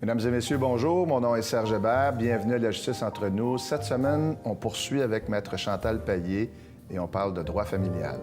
Mesdames et messieurs, bonjour. Mon nom est Serge Hébert. Bienvenue à La Justice entre nous. Cette semaine, on poursuit avec Maître Chantal Payet et on parle de droit familial.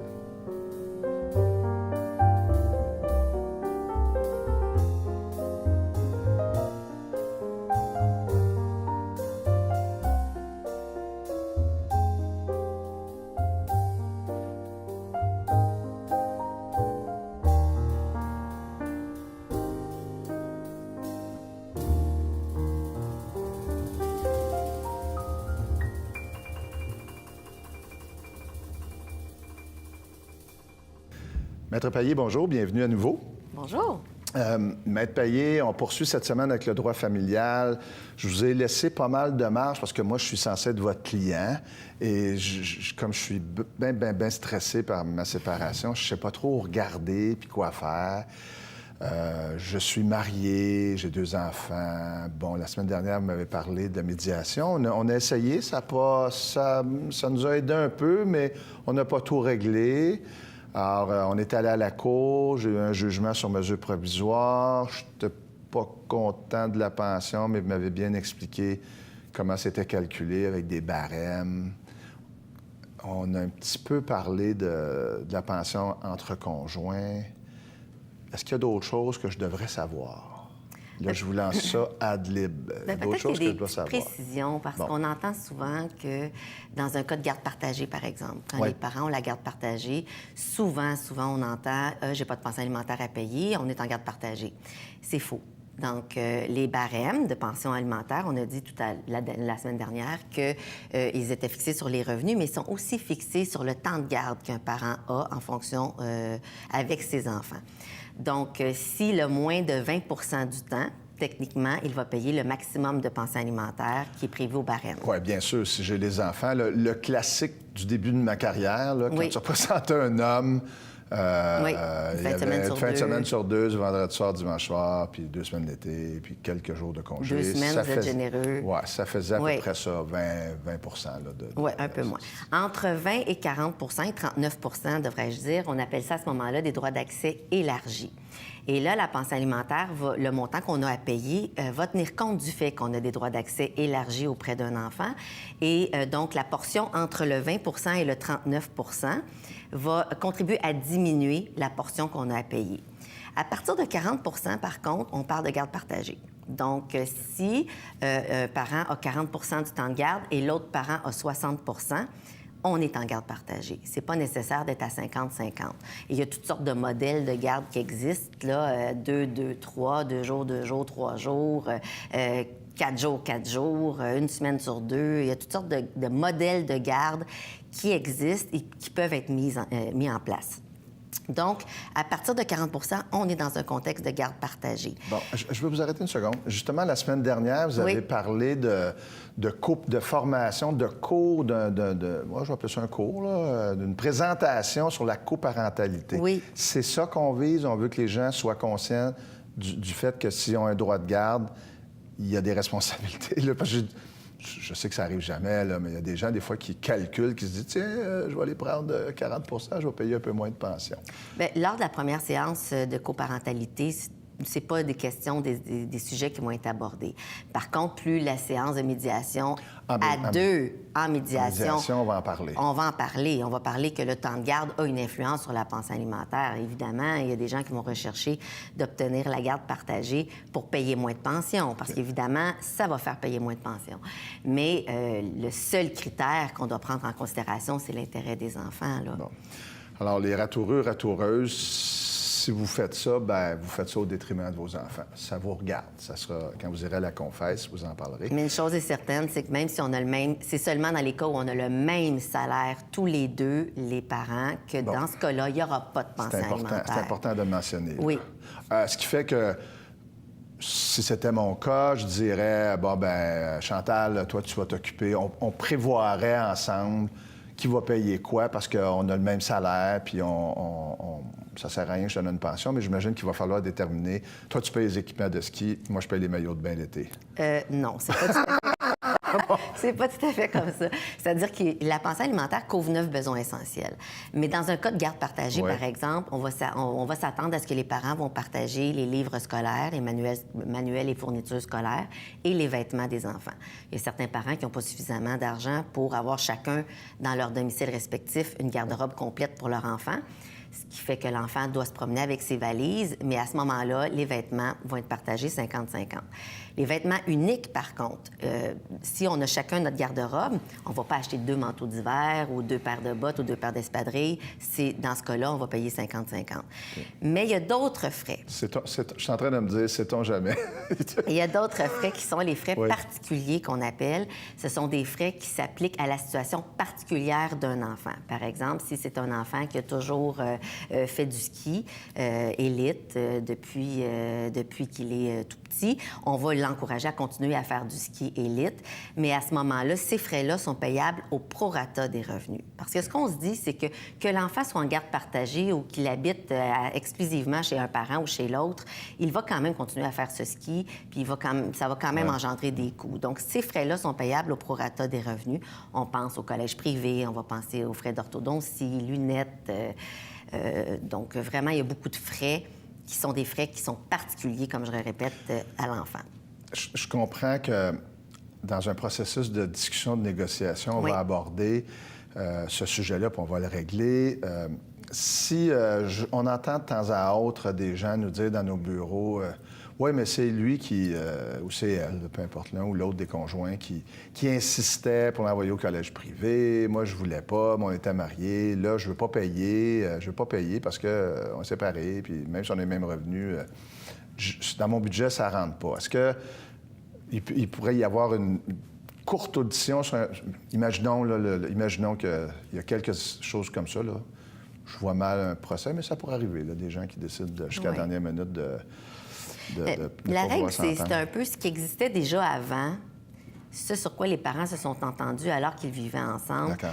Maître Payet, bonjour, bienvenue à nouveau. Bonjour. Maître Payet, on poursuit cette semaine avec le droit familial. Je vous ai laissé pas mal de marge parce que moi, je suis censé être votre client. Et comme je suis bien stressé par ma séparation, je ne sais pas trop où regarder puis quoi faire. Je suis marié, j'ai 2 enfants. Bon, la semaine dernière, vous m'avez parlé de médiation. On a essayé, ça nous a aidé un peu, mais on n'a pas tout réglé. Alors, on est allé à la cour, j'ai eu un jugement sur mesure provisoire. Je n'étais pas content de la pension, mais vous m'avez bien expliqué comment c'était calculé avec des barèmes. On a un petit peu parlé de la pension entre conjoints. Est-ce qu'il y a d'autres choses que je devrais savoir? Là, je vous lance ça ad lib. D'autres choses que je dois savoir. Précisions, parce qu'on entend souvent que dans un cas de garde partagée, par exemple, quand les parents ont la garde partagée, souvent, on entend « j'ai pas de pension alimentaire à payer, on est en garde partagée ». C'est faux. Donc, les barèmes de pension alimentaire, on a dit la semaine dernière qu'ils étaient fixés sur les revenus, mais ils sont aussi fixés sur le temps de garde qu'un parent a en fonction avec ses enfants. Donc, si le moins de 20 du temps, techniquement, il va payer le maximum de pension alimentaire qui est prévu au barème. Oui, bien sûr, si j'ai les enfants. Le classique du début de ma carrière, là, quand tu représentais un homme, il y avait une fin de semaine sur 2, du vendredi soir, dimanche soir, puis 2 semaines d'été, puis quelques jours de congé. 2 semaines, vous êtes généreux. Oui, ça faisait à peu près ça, 20 là, Oui, un peu moins. Entre 20 et 40 et 39 devrais-je dire, on appelle ça à ce moment-là des droits d'accès élargis. Et là, la pension alimentaire, le montant qu'on a à payer va tenir compte du fait qu'on a des droits d'accès élargis auprès d'un enfant. Et donc, la portion entre le 20 et le 39 va contribuer à diminuer la portion qu'on a à payer. À partir de 40 par contre, on parle de garde partagée. Donc, si un parent a 40 du temps de garde et l'autre parent a 60 on est en garde partagée. C'est pas nécessaire d'être à 50-50. Il y a toutes sortes de modèles de garde qui existent, là, 2-2-3, 2 jours, 2 jours, 3 jours, 4 jours, 4 jours, 1 semaine sur 2. Il y a toutes sortes de modèles de garde qui existent et qui peuvent être mis en place. Donc, à partir de 40 on est dans un contexte de garde partagée. Bon, je vais vous arrêter une seconde. Justement, la semaine dernière, vous avez parlé de formation, de cours, moi, je vais appeler ça un cours, là, d'une présentation sur la coparentalité. Oui. C'est ça qu'on vise. On veut que les gens soient conscients du fait que s'ils ont un droit de garde, il y a des responsabilités. Là, parce que je sais que ça arrive jamais, là, mais il y a des gens, des fois, qui calculent, qui se disent « Tiens, je vais aller prendre 40 je vais payer un peu moins de pension. » Bien, lors de la première séance de coparentalité, c'est pas des questions, des sujets qui vont être abordés. Par contre, plus la séance de médiation en médiation, on va en parler. On va en parler. On va parler que le temps de garde a une influence sur la pension alimentaire. Évidemment, il y a des gens qui vont rechercher d'obtenir la garde partagée pour payer moins de pension, parce qu'évidemment, ça va faire payer moins de pension. Mais le seul critère qu'on doit prendre en considération, c'est l'intérêt des enfants, là. Bon. Alors, les ratoureux, ratoureuses, si vous faites ça, bien, vous faites ça au détriment de vos enfants. Ça vous regarde. Ça sera, quand vous irez à la confesse, vous en parlerez. Mais une chose est certaine, c'est que même si on a le même... C'est seulement dans les cas où on a le même salaire, tous les deux, les parents, que dans ce cas-là, il n'y aura pas de pension alimentaire. C'est important de le mentionner. Oui. Ce qui fait que si c'était mon cas, je dirais, bon, ben Chantal, toi, tu vas t'occuper. On prévoirait ensemble qui va payer quoi, parce qu'on a le même salaire, puis ça sert à rien que je donne une pension, mais j'imagine qu'il va falloir déterminer. Toi, tu payes les équipements de ski, moi, je paye les maillots de bain l'été. Non, c'est pas du C'est pas tout à fait comme ça. C'est-à-dire que la pensée alimentaire couvre 9 besoins essentiels. Mais dans un cas de garde partagée, Ouais. par exemple, on va s'attendre à ce que les parents vont partager les livres scolaires, les manuels et fournitures scolaires et les vêtements des enfants. Il y a certains parents qui n'ont pas suffisamment d'argent pour avoir chacun dans leur domicile respectif une garde-robe complète pour leur enfant, ce qui fait que l'enfant doit se promener avec ses valises, mais à ce moment-là, les vêtements vont être partagés 50-50. Les vêtements uniques, par contre, si on a chacun notre garde-robe, on ne va pas acheter 2 manteaux d'hiver ou 2 paires de bottes ou 2 paires d'espadrilles. Dans ce cas-là, on va payer 50-50. Okay. Mais il y a d'autres frais. Je suis en train de me dire, sait-on jamais? Il y a d'autres frais qui sont les frais particuliers qu'on appelle. Ce sont des frais qui s'appliquent à la situation particulière d'un enfant. Par exemple, si c'est un enfant qui a toujours fait du ski élite depuis qu'il est tout petit, on va l'encourager à continuer à faire du ski élite. Mais à ce moment-là, ces frais-là sont payables au prorata des revenus. Parce que ce qu'on se dit, c'est que l'enfant soit en garde partagée ou qu'il habite exclusivement chez un parent ou chez l'autre, il va quand même continuer à faire ce ski, puis ça va quand même engendrer des coûts. Donc, ces frais-là sont payables au prorata des revenus. On pense au collège privé, on va penser aux frais d'orthodontie, lunettes. Donc, vraiment, il y a beaucoup de frais qui sont des frais qui sont particuliers, comme je le répète, à l'enfant. Je comprends que dans un processus de discussion, de négociation, on va aborder ce sujet-là, puis on va le régler. Si on entend de temps à autre des gens nous dire dans nos bureaux oui, mais c'est lui ou c'est elle, peu importe l'un ou l'autre des conjoints, qui insistait pour l'envoyer au collège privé. Moi, je voulais pas, moi, on était mariés. Là, je veux pas payer. Je veux pas payer parce qu'on est séparés, puis même si on a les mêmes revenus, dans mon budget, ça rentre pas. Est-ce que il pourrait y avoir une courte audition imaginons qu'il y a quelque chose comme ça, là. Je vois mal un procès, mais ça pourrait arriver, là, des gens qui décident jusqu'à la dernière minute de la règle, c'est un peu ce qui existait déjà avant, ce sur quoi les parents se sont entendus alors qu'ils vivaient ensemble. D'accord.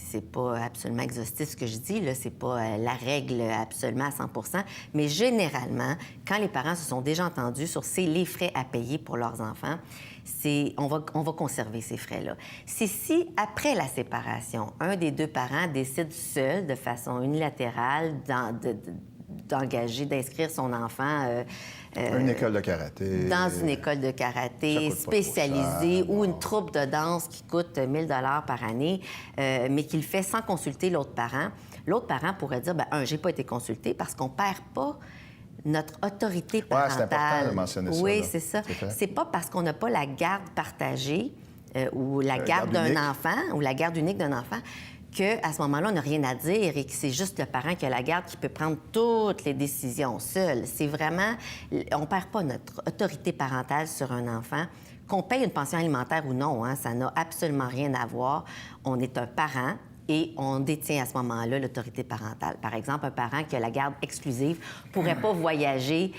C'est pas absolument exhaustif ce que je dis, là, c'est pas la règle absolument à 100 %, mais généralement, quand les parents se sont déjà entendus sur les frais à payer pour leurs enfants, on va conserver ces frais-là. C'est si, après la séparation, un des 2 parents décide seul, de façon unilatérale, d'inscrire son enfant une école de karaté. Dans une école de karaté spécialisée ou une troupe de danse qui coûte 1 000 $ par année, mais qu'il fait sans consulter l'autre parent. L'autre parent pourrait dire, j'ai pas été consulté parce qu'on perd pas notre autorité parentale. C'est important de mentionner ça. Oui, c'est ça. C'est pas parce qu'on n'a pas la garde partagée ou la garde d'un enfant ou la garde unique d'un enfant qu'à ce moment-là, on n'a rien à dire et que c'est juste le parent qui a la garde qui peut prendre toutes les décisions seul. C'est vraiment... On ne perd pas notre autorité parentale sur un enfant. Qu'on paye une pension alimentaire ou non, ça n'a absolument rien à voir. On est un parent et on détient à ce moment-là l'autorité parentale. Par exemple, un parent qui a la garde exclusive ne pourrait pas voyager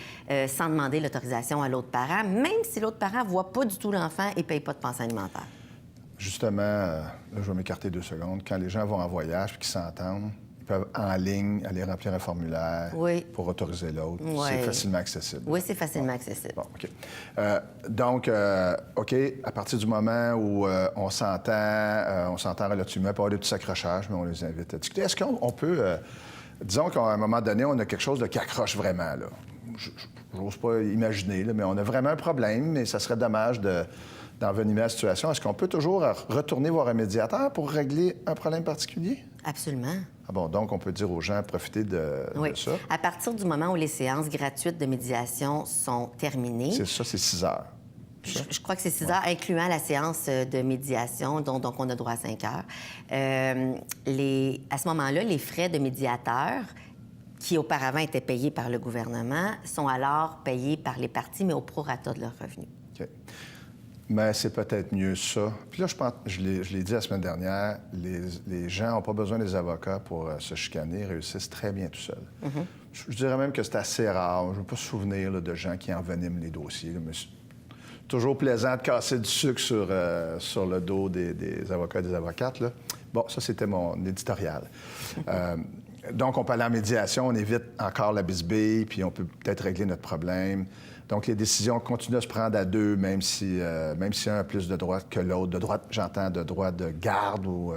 sans demander l'autorisation à l'autre parent, même si l'autre parent ne voit pas du tout l'enfant et ne paye pas de pension alimentaire. Justement, là, je vais m'écarter 2 secondes. Quand les gens vont en voyage et qu'ils s'entendent, ils peuvent en ligne aller remplir un formulaire pour autoriser l'autre. Oui. C'est facilement accessible. Oui, c'est facilement accessible. Bon, OK. Donc, OK, à partir du moment où on s'entend relativement, pas avoir des petits accrochages, mais on les invite à discuter. Est-ce qu'on peut... disons qu'à un moment donné, on a quelque chose qui accroche vraiment, là. Je n'ose pas imaginer, là, mais on a vraiment un problème, mais ça serait dommage d'envenimer la situation. Est-ce qu'on peut toujours retourner voir un médiateur pour régler un problème particulier? Absolument. Ah bon, donc on peut dire aux gens, profitez de ça. À partir du moment où les séances gratuites de médiation sont terminées... C'est ça, c'est 6 heures. Je crois que c'est 6 heures, incluant la séance de médiation, donc on a droit à 5 heures. À ce moment-là, les frais de médiateur, qui auparavant étaient payés par le gouvernement, sont alors payés par les parties, mais au prorata de leurs revenus. OK. Mais c'est peut-être mieux ça. Puis là, je pense, je l'ai dit la semaine dernière, les gens n'ont pas besoin des avocats pour se chicaner, réussissent très bien tout seuls. Mm-hmm. Je dirais même que c'est assez rare. Je ne veux pas me souvenir de gens qui enveniment les dossiers. Mais c'est toujours plaisant de casser du sucre sur le dos des avocats et des avocates, là. Bon, ça, c'était mon éditorial. Donc, on peut aller en médiation, on évite encore la bisbille, puis on peut peut-être régler notre problème. Donc, les décisions continuent à se prendre à deux, même si un a plus de droits que l'autre. De droit, j'entends de droits de garde ou...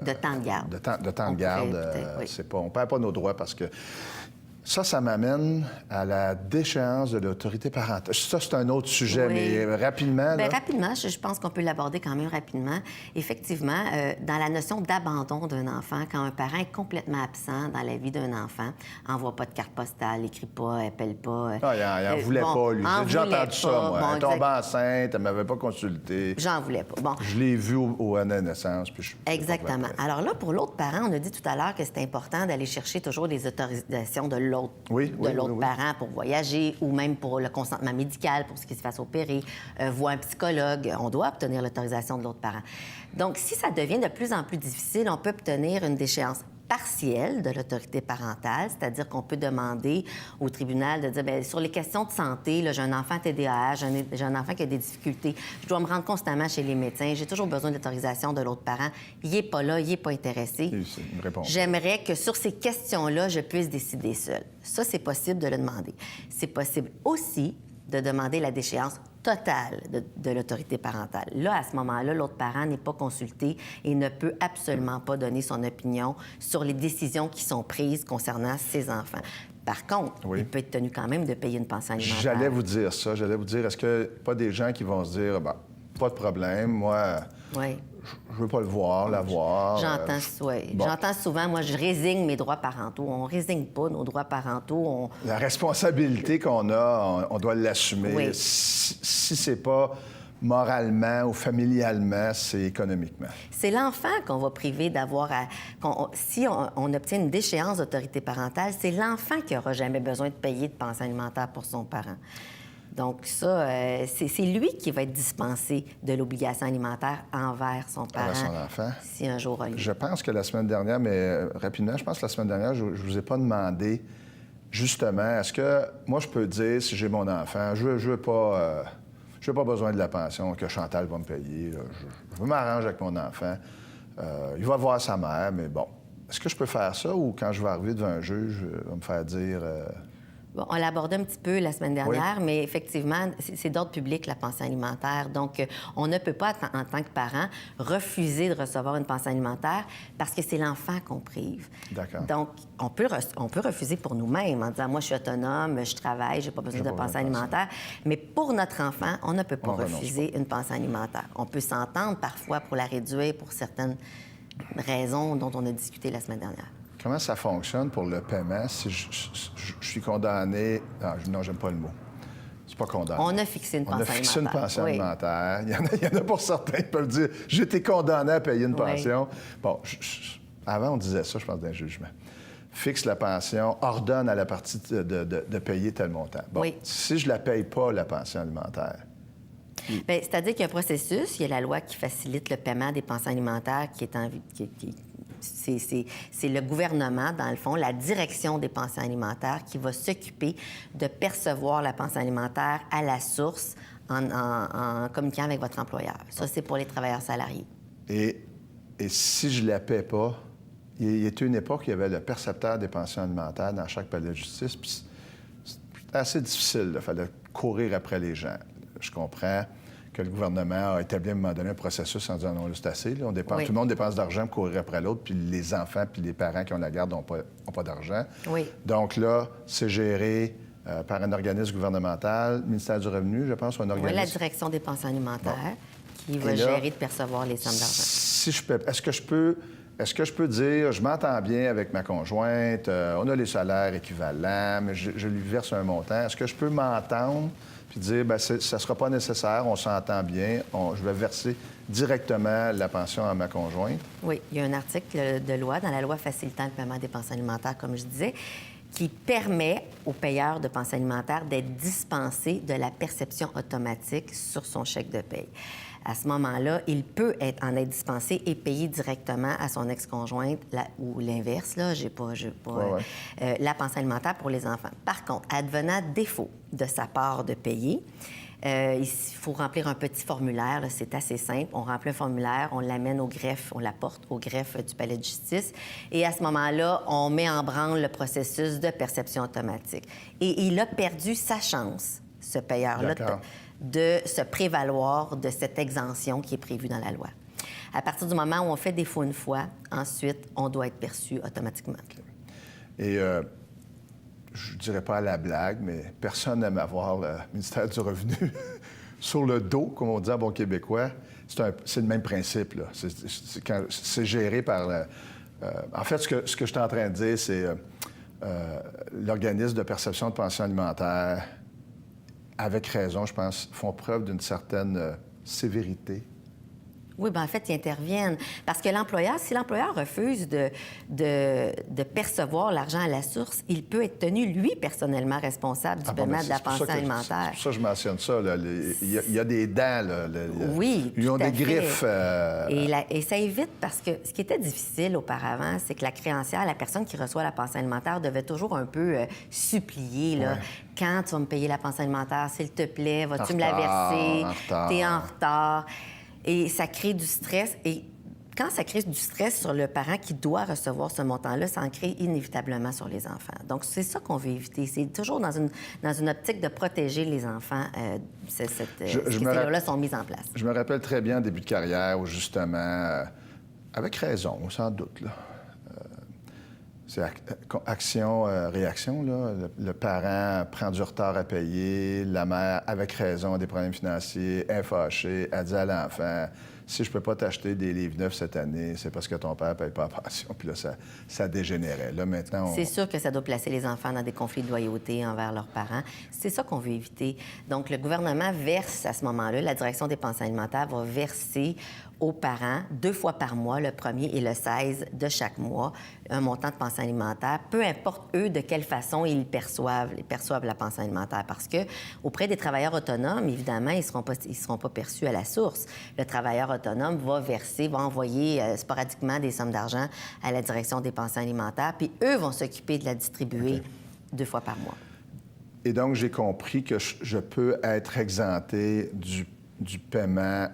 de temps de garde. De temps de garde. Oui. On ne perd pas nos droits parce que... Ça m'amène à la déchéance de l'autorité parentale. Ça, c'est un autre sujet, Oui. mais rapidement... Bien, là... rapidement, je pense qu'on peut l'aborder quand même rapidement. Effectivement, dans la notion d'abandon d'un enfant, quand un parent est complètement absent dans la vie d'un enfant, envoie pas de carte postale, écrit pas, appelle pas... Ah, il n'en voulait pas, lui. J'ai déjà entendu ça, moi. Elle est tombée enceinte, elle ne m'avait pas consulté. J'en voulais pas. Bon. Je l'ai vu à la naissance, puis je... Exactement. Alors là, pour l'autre parent, on a dit tout à l'heure que c'est important d'aller chercher toujours les autorisations de l'autre parent pour voyager ou même pour le consentement médical pour ce qui se fasse opérer, voir un psychologue. On doit obtenir l'autorisation de l'autre parent. Donc, si ça devient de plus en plus difficile, on peut obtenir une déchéance partielle de l'autorité parentale, c'est-à-dire qu'on peut demander au tribunal de dire, bien, sur les questions de santé, là, j'ai un enfant TDAH, j'ai un enfant qui a des difficultés, je dois me rendre constamment chez les médecins, j'ai toujours besoin d'autorisation de l'autre parent, il n'est pas là, il n'est pas intéressé. C'est une réponse. J'aimerais que sur ces questions-là, je puisse décider seule. Ça, c'est possible de le demander. C'est possible aussi de demander la déchéance totale de l'autorité parentale. Là, à ce moment-là, l'autre parent n'est pas consulté et ne peut absolument pas donner son opinion sur les décisions qui sont prises concernant ses enfants. Par contre, il peut être tenu quand même de payer une pension alimentaire. J'allais vous dire ça. J'allais vous dire, est-ce que pas des gens qui vont se dire, ben, pas de problème, moi... Oui. Je veux pas le voir, la voir. J'entends souvent, moi, je résigne mes droits parentaux. On résigne pas nos droits parentaux. La responsabilité qu'on a, on doit l'assumer. Oui. Si c'est pas moralement ou familialement, c'est économiquement. C'est l'enfant qu'on va priver d'avoir si on obtient une déchéance d'autorité parentale, c'est l'enfant qui n'aura jamais besoin de payer de pension alimentaire pour son parent. Donc ça, c'est lui qui va être dispensé de l'obligation alimentaire envers son parent. Envers son enfant. Si un jour... Je pense que la semaine dernière, mais rapidement, je pense que la semaine dernière, je ne vous ai pas demandé, justement, est-ce que moi, je peux dire, si j'ai mon enfant, je veux pas besoin de la pension que Chantal va me payer. Là. Je veux m'arranger avec mon enfant. Il va voir sa mère, mais bon. Est-ce que je peux faire ça ou quand je vais arriver devant un juge, il va me faire dire... Bon, on l'a abordé un petit peu la semaine dernière, mais effectivement, c'est d'ordre public, la pension alimentaire. Donc, on ne peut pas, en tant que parent, refuser de recevoir une pension alimentaire parce que c'est l'enfant qu'on prive. D'accord. Donc, on peut refuser pour nous-mêmes en disant, moi, je suis autonome, je travaille, j'ai pas besoin de pension alimentaire. Mais pour notre enfant, on ne peut pas refuser une pension alimentaire. On peut s'entendre parfois pour la réduire pour certaines raisons dont on a discuté la semaine dernière. Comment ça fonctionne pour le paiement si je suis condamné... Non, j'aime pas le mot. C'est pas condamné. On a fixé une pension alimentaire. On a fixé une pension alimentaire. Il y en a pour certains qui peuvent dire « J'ai été condamné à payer une pension. » Bon, avant, on disait ça, je pense, d'un jugement. Fixe la pension, ordonne à la partie de payer tel montant. Bon, si je la paye pas, la pension alimentaire... Bien, c'est-à-dire qu'il y a un processus, il y a la loi qui facilite le paiement des pensions alimentaires qui est en vie... C'est le gouvernement, dans le fond, la direction des pensions alimentaires qui va s'occuper de percevoir la pension alimentaire à la source en communiquant avec votre employeur. Ça, c'est pour les travailleurs salariés. Et si je ne la paie pas, il y a une époque où il y avait le percepteur des pensions alimentaires dans chaque palais de justice. Puis c'était assez difficile. Il fallait courir après les gens. Je comprends que le gouvernement a établi à un moment donné un processus en disant non, là, c'est assez. Là, tout le monde dépense d'argent pour courir après l'autre, puis les enfants puis les parents qui ont la garde n'ont pas d'argent. Oui. Donc là, c'est géré par un organisme gouvernemental, le ministère du Revenu, je pense, ou un organisme... Oui, la direction des pensions alimentaires qui va gérer de percevoir les sommes d'argent. Si je peux... Est-ce que je peux dire, je m'entends bien avec ma conjointe, on a les salaires équivalents, mais je lui verse un montant. Est-ce que je peux m'entendre puis dire, bien, ça ne sera pas nécessaire, on s'entend bien, je vais verser directement la pension à ma conjointe? Oui, il y a un article de loi, dans la loi facilitant le paiement des pensions alimentaires, comme je disais, qui permet aux payeurs de pensions alimentaires d'être dispensés de la perception automatique sur son chèque de paye. À ce moment-là, il peut en être dispensé et payer directement à son ex-conjointe ou l'inverse, là, la pension alimentaire pour les enfants. Par contre, advenant défaut de sa part de payer, il faut remplir un petit formulaire, là, c'est assez simple. On remplit un formulaire, on l'amène au greffe, on l'apporte au greffe du palais de justice. Et à ce moment-là, on met en branle le processus de perception automatique. Et il a perdu sa chance, ce payeur-là D'accord. de se prévaloir de cette exemption qui est prévue dans la loi. À partir du moment où on fait défaut une fois, ensuite, on doit être perçu automatiquement. Et je ne dirais pas à la blague, mais personne n'aime avoir le ministère du Revenu sur le dos, comme on dit en bon québécois. C'est le même principe, là. C'est géré par... en fait, ce que je suis en train de dire, c'est l'organisme de perception de pension alimentaire, avec raison, je pense, font preuve d'une certaine sévérité. Oui, bien, en fait, ils interviennent. Parce que l'employeur, si l'employeur refuse de percevoir l'argent à la source, il peut être tenu, lui, personnellement responsable du paiement de la pension alimentaire. C'est pour ça que je mentionne ça. Là. Il y a des dents. Là, oui, ils ont des griffes. Et ça évite parce que ce qui était difficile auparavant, c'est que la créancière, la personne qui reçoit la pension alimentaire, devait toujours un peu supplier. Là, quand tu vas me payer la pension alimentaire, s'il te plaît, vas-tu me la verser? T'es en retard. Et ça crée du stress. Et quand ça crée du stress sur le parent qui doit recevoir ce montant-là, ça en crée inévitablement sur les enfants. Donc, c'est ça qu'on veut éviter. C'est toujours dans une optique de protéger les enfants. Ces là sont mises en place. Je me rappelle très bien, début de carrière, où justement, avec raison, sans doute, là, c'est action-réaction. Le parent prend du retard à payer. La mère, avec raison, a des problèmes financiers, est fâchée. Elle dit à l'enfant, si je peux pas t'acheter des livres neufs cette année, c'est parce que ton père ne paye pas la pension. Puis là, ça dégénérait. Là, maintenant, C'est sûr que ça doit placer les enfants dans des conflits de loyauté envers leurs parents. C'est ça qu'on veut éviter. Donc, le gouvernement verse à ce moment-là, la direction des pensions alimentaires va verser aux parents 2 fois par mois, le 1er et le 16 de chaque mois, un montant de pension alimentaire, peu importe, eux, de quelle façon ils perçoivent la pension alimentaire. Parce que auprès des travailleurs autonomes, évidemment, ils ne seront pas perçus à la source. Le travailleur autonome va envoyer sporadiquement des sommes d'argent à la direction des pensions alimentaires, puis eux vont s'occuper de la distribuer 2 fois par mois. Et donc, j'ai compris que je peux être exempté du paiement...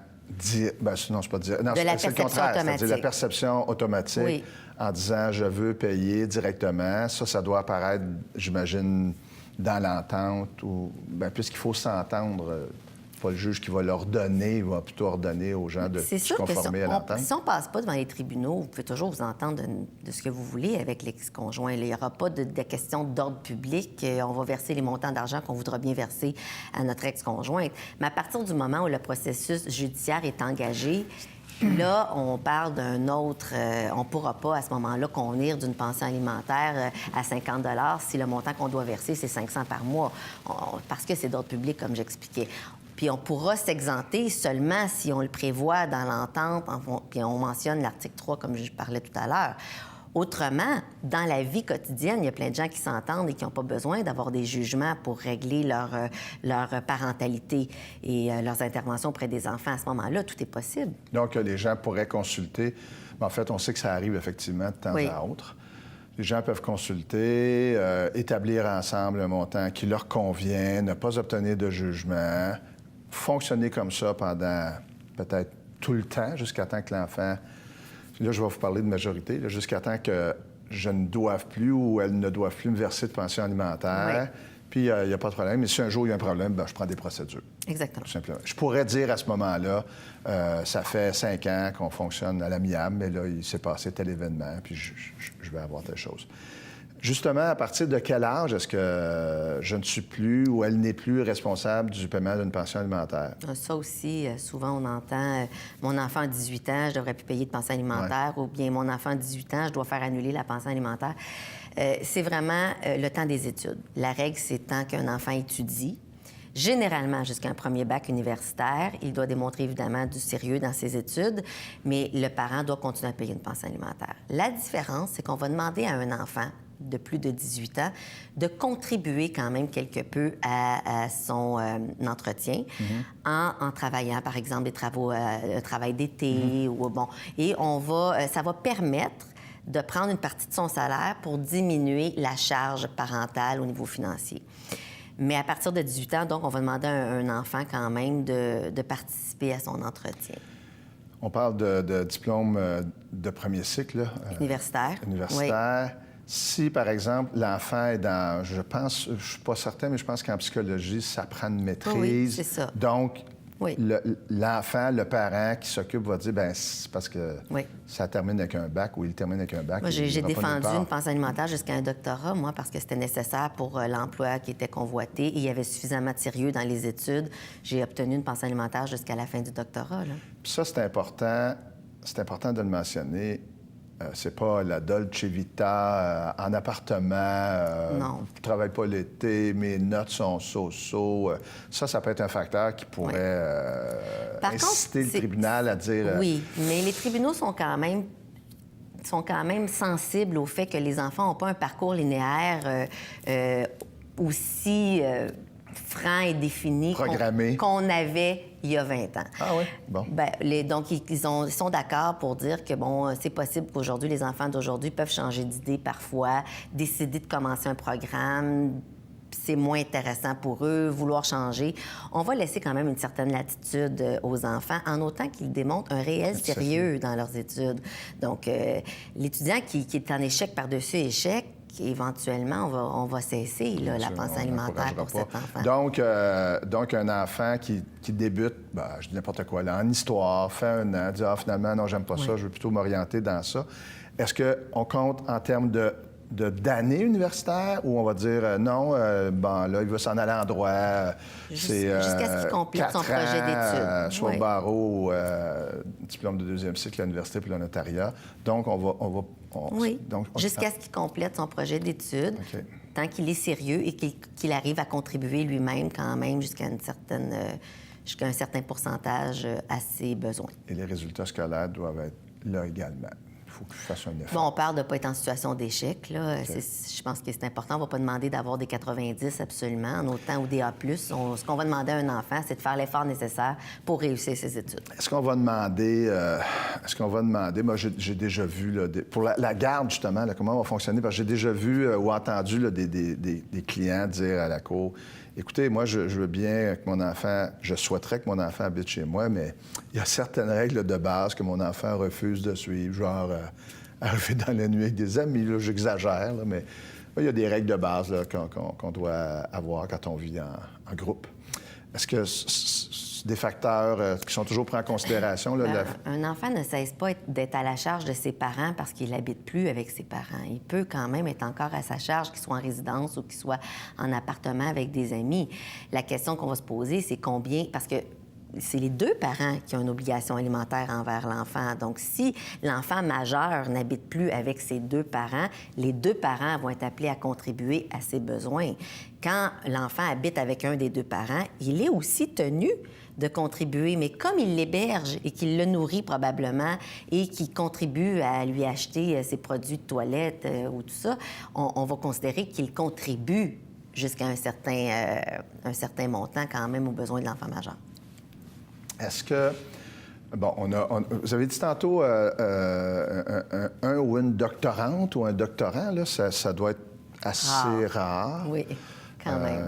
non, c'est pas dire. Non, de la c'est perception le contraire. automatique. C'est-à-dire la perception automatique Oui. en disant je veux payer directement. Ça doit apparaître, j'imagine, dans l'entente ou puisqu'il faut s'entendre. Pas le juge qui va l'ordonner, il va plutôt ordonner aux gens de se conformer à l'entente. Si on ne passe pas devant les tribunaux, vous pouvez toujours vous entendre de ce que vous voulez avec l'ex-conjoint. Il n'y aura pas de question d'ordre public. On va verser les montants d'argent qu'on voudra bien verser à notre ex-conjointe. Mais à partir du moment où le processus judiciaire est engagé, là, on parle d'un autre... on ne pourra pas, à ce moment-là, convenir d'une pension alimentaire à 50 si le montant qu'on doit verser, c'est 500 par mois, parce que c'est d'ordre public, comme j'expliquais. Puis on pourra s'exenter seulement si on le prévoit dans l'entente, puis on mentionne l'article 3, comme je parlais tout à l'heure. Autrement, dans la vie quotidienne, il y a plein de gens qui s'entendent et qui n'ont pas besoin d'avoir des jugements pour régler leur parentalité et leurs interventions auprès des enfants. À ce moment-là, tout est possible. Donc, les gens pourraient consulter. Mais en fait, on sait que ça arrive effectivement de temps à autre. Les gens peuvent consulter, établir ensemble un montant qui leur convient, ne pas obtenir de jugement, fonctionner comme ça pendant peut-être tout le temps, jusqu'à temps que l'enfant... Là, je vais vous parler de majorité, jusqu'à temps que je ne doive plus ou elle ne doive plus me verser de pension alimentaire. Oui. Puis, il n'y a pas de problème. Mais si un jour, il y a un problème, je prends des procédures. Exactement. Tout simplement. Je pourrais dire à ce moment-là, ça fait 5 ans qu'on fonctionne à l'amiable, mais là, il s'est passé tel événement, puis je vais avoir telle chose. Justement, à partir de quel âge est-ce que je ne suis plus ou elle n'est plus responsable du paiement d'une pension alimentaire? Ça aussi, souvent, on entend mon enfant a 18 ans, je devrais plus payer de pension alimentaire, ou bien mon enfant a 18 ans, je dois faire annuler la pension alimentaire. C'est vraiment le temps des études. La règle, c'est tant qu'un enfant étudie, généralement jusqu'à un premier bac universitaire. Il doit démontrer évidemment du sérieux dans ses études, mais le parent doit continuer à payer une pension alimentaire. La différence, c'est qu'on va demander à un enfant de plus de 18 ans, de contribuer quand même quelque peu à son entretien en travaillant, par exemple, des travaux, travail d'été ou bon. Et ça va permettre de prendre une partie de son salaire pour diminuer la charge parentale au niveau financier. Mais à partir de 18 ans, donc, on va demander à un enfant quand même de participer à son entretien. On parle de diplôme de premier cycle, là. Universitaire. Universitaire. Oui. Si, par exemple, l'enfant est dans, je pense, je suis pas certain, mais je pense qu'en psychologie, ça prend une maîtrise. Oui, c'est ça. Donc, Oui. l'enfant, le parent qui s'occupe va dire, ben c'est parce que Oui. ça termine avec un bac ou il termine avec un bac. Moi, il j'ai va pas nulle défendu part. une pensée alimentaire jusqu'à un doctorat, moi, parce que c'était nécessaire pour l'emploi qui était convoité. Et il y avait suffisamment de sérieux dans les études. J'ai obtenu une pensée alimentaire jusqu'à la fin du doctorat, là. Puis ça, c'est important de le mentionner. C'est pas la Dolce Vita en appartement. Non. Je travaille pas l'été, mes notes sont so-so. Ça peut être un facteur qui pourrait Par contre, inciter le tribunal à dire... Oui, mais les tribunaux sont quand même sensibles au fait que les enfants n'ont pas un parcours linéaire aussi franc et défini Programmé. qu'on avait il y a 20 ans. Ah oui? Bon. Ben, donc, ils sont d'accord pour dire que, bon, c'est possible qu'aujourd'hui, les enfants d'aujourd'hui peuvent changer d'idée parfois, décider de commencer un programme, c'est moins intéressant pour eux, vouloir changer. On va laisser quand même une certaine latitude aux enfants, en autant qu'ils démontrent un réel sérieux dans leurs études. Donc, l'étudiant qui est en échec par-dessus échec, éventuellement, on va cesser là, la pensée alimentaire pour cet enfant. Donc, un enfant qui débute, je dis n'importe quoi, là, en histoire, fait un an, dit « Ah, finalement, non, j'aime pas ça, je veux plutôt m'orienter dans ça ». Est-ce qu'on compte en termes d'années universitaires ou on va dire non, là, il veut s'en aller en droit. Jusqu'à ce qu'il complète son projet d'études. Soit au barreau ou diplôme de deuxième cycle à l'université puis le notariat. Donc, on va jusqu'à ce qu'il complète son projet d'études, OK. Tant qu'il est sérieux et qu'il arrive à contribuer lui-même quand même jusqu'à jusqu'à un certain pourcentage à ses besoins. Et les résultats scolaires doivent être là également. Il faut qu'il fasse un effort. Bon, on parle de ne pas être en situation d'échec, là. Okay. Je pense que c'est important. On ne va pas demander d'avoir des 90 absolument, en autant ou des A+. Ce qu'on va demander à un enfant, c'est de faire l'effort nécessaire pour réussir ses études. Est-ce qu'on va demander... Moi, j'ai déjà vu, là, pour la garde, justement, là, comment on va fonctionner, parce que j'ai déjà vu ou entendu là, des clients dire à la cour, écoutez, moi, je veux bien que mon enfant... Je souhaiterais que mon enfant habite chez moi, mais il y a certaines règles de base que mon enfant refuse de suivre, genre arriver dans la nuit avec des amis, là, j'exagère, là, mais il y a des règles de base là, qu'on doit avoir quand on vit en groupe. Est-ce que c'est des facteurs qui sont toujours pris en considération? Là, Un enfant ne cesse pas d'être à la charge de ses parents parce qu'il n'habite plus avec ses parents. Il peut quand même être encore à sa charge, qu'il soit en résidence ou qu'il soit en appartement avec des amis. La question qu'on va se poser, c'est combien... Parce que c'est les deux parents qui ont une obligation alimentaire envers l'enfant. Donc, si l'enfant majeur n'habite plus avec ses deux parents, les deux parents vont être appelés à contribuer à ses besoins. Quand l'enfant habite avec un des deux parents, il est aussi tenu de contribuer, mais comme il l'héberge et qu'il le nourrit probablement et qu'il contribue à lui acheter ses produits de toilette ou tout ça, on va considérer qu'il contribue jusqu'à un certain montant quand même aux besoins de l'enfant majeur. Est-ce que... Bon, vous avez dit tantôt un ou une doctorante ou un doctorant, là, ça doit être assez rare. Oui, quand même.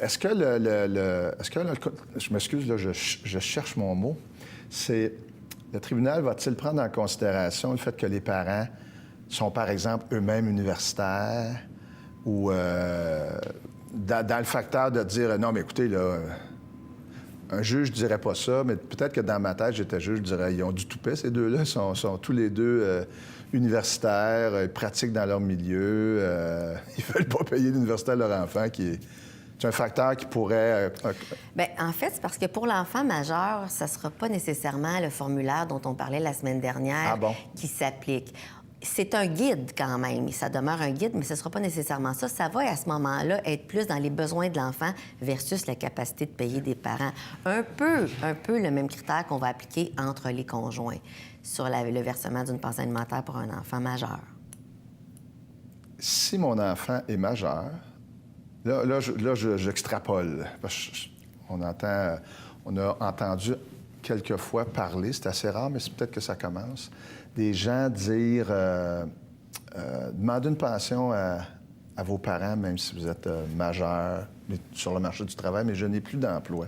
Est-ce que je m'excuse, là, je cherche mon mot. C'est... Le tribunal va-t-il prendre en considération le fait que les parents sont, par exemple, eux-mêmes universitaires ou dans le facteur de dire « Non, mais écoutez, là... » Un juge ne dirait pas ça, mais peut-être que dans ma tête, j'étais juge, je dirais ils ont du toupet, ces deux-là. Ils sont tous les deux universitaires, ils pratiquent dans leur milieu. Ils ne veulent pas payer l'université à leur enfant, c'est un facteur qui pourrait... Bien, en fait, c'est parce que pour l'enfant majeur, ça ne sera pas nécessairement le formulaire dont on parlait la semaine dernière qui s'applique. C'est un guide quand même. Ça demeure un guide, mais ce ne sera pas nécessairement ça. Ça va, à ce moment-là, être plus dans les besoins de l'enfant versus la capacité de payer des parents. Un peu le même critère qu'on va appliquer entre les conjoints sur le versement d'une pension alimentaire pour un enfant majeur. Si mon enfant est majeur, là j'extrapole. On a entendu quelquefois parler, c'est assez rare, mais c'est peut-être que ça commence, des gens dire demandez une pension à vos parents, même si vous êtes majeur sur le marché du travail, mais je n'ai plus d'emploi.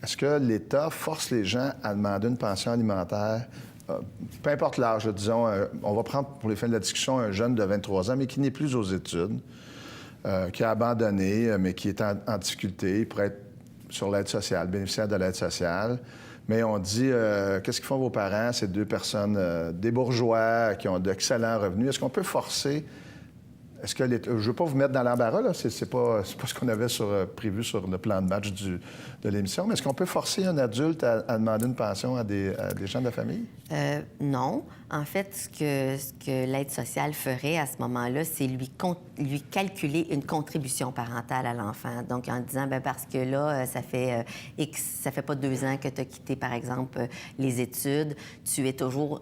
Est-ce que l'État force les gens à demander une pension alimentaire peu importe l'âge, disons, on va prendre pour les fins de la discussion un jeune de 23 ans, mais qui n'est plus aux études, qui a abandonné, mais qui est en difficulté, il pourrait être sur l'aide sociale, bénéficiaire de l'aide sociale. Mais on dit, qu'est-ce qu'ils font vos parents? C'est deux personnes, des bourgeois qui ont d'excellents revenus. Est-ce qu'on peut forcer... Est-ce que je ne veux pas vous mettre dans l'embarras, là, c'est pas ce qu'on avait prévu sur le plan de match de l'émission, mais est-ce qu'on peut forcer un adulte à demander une pension à des gens de la famille? Non. En fait, ce que l'aide sociale ferait à ce moment-là, c'est lui calculer une contribution parentale à l'enfant. Donc, en disant, bien, parce que là, ça fait pas 2 ans que tu as quitté, par exemple, les études,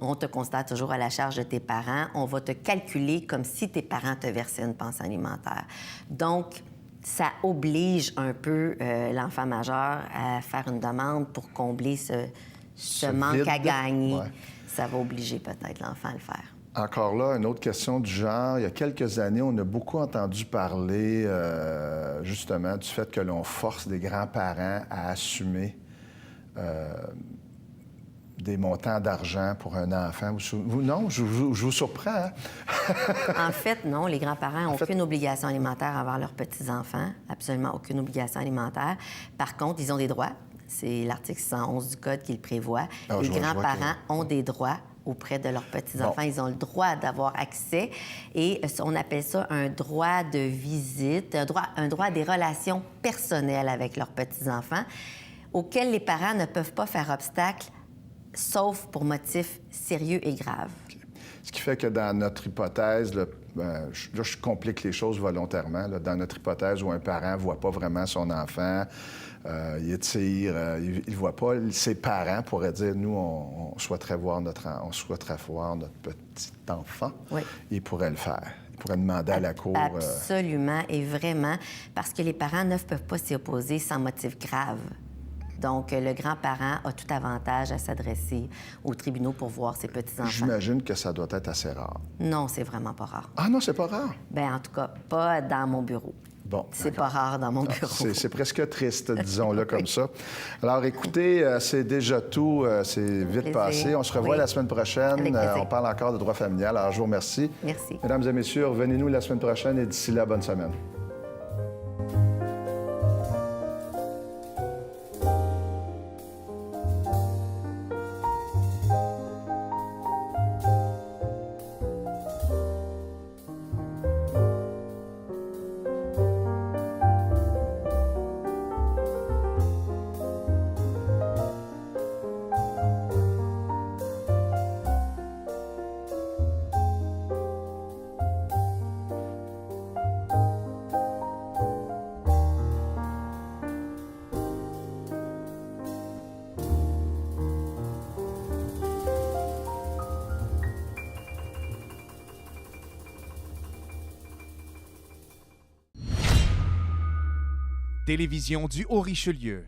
on te constate toujours à la charge de tes parents, on va te calculer comme si tes parents te versaient une pension alimentaire. Donc, ça oblige un peu l'enfant majeur à faire une demande pour combler ce manque vide. à gagner. Ouais. Ça va obliger peut-être l'enfant à le faire. Encore là, une autre question du genre. Il y a quelques années, on a beaucoup entendu parler justement du fait que l'on force des grands-parents à assumer des montants d'argent pour un enfant. Non, je vous surprends. Hein? En fait, non, les grands-parents n'ont aucune obligation alimentaire envers leurs petits-enfants. Absolument aucune obligation alimentaire. Par contre, ils ont des droits. C'est l'article 611 du Code qui le prévoit. Les grands-parents ont des droits auprès de leurs petits-enfants. Bon. Ils ont le droit d'avoir accès. Et on appelle ça un droit de visite, un droit à des relations personnelles avec leurs petits-enfants, auxquels les parents ne peuvent pas faire obstacle, sauf pour motifs sérieux et graves. Okay. Ce qui fait que dans notre hypothèse, je complique les choses volontairement, là, dans notre hypothèse où un parent ne voit pas vraiment son enfant, il étire, il ne voit pas, ses parents pourraient dire, nous, on souhaiterait voir notre petit enfant. Oui. Il pourrait le faire. Il pourrait demander à la cour... Absolument, et vraiment, parce que les parents ne peuvent pas s'y opposer sans motif grave. Donc, le grand-parent a tout avantage à s'adresser aux tribunaux pour voir ses petits-enfants. J'imagine que ça doit être assez rare. Non, c'est vraiment pas rare. Ah non, c'est pas rare? Bien, en tout cas, pas dans mon bureau. Bon, c'est pas rare dans mon bureau. C'est presque triste, disons-le comme ça. Alors, écoutez, c'est déjà tout. C'est vite passé. On se revoit la semaine prochaine. On parle encore de droit familial. Alors, je vous remercie. Merci. Mesdames et messieurs, revenez-nous la semaine prochaine et d'ici là, bonne semaine. Télévision du Haut-Richelieu.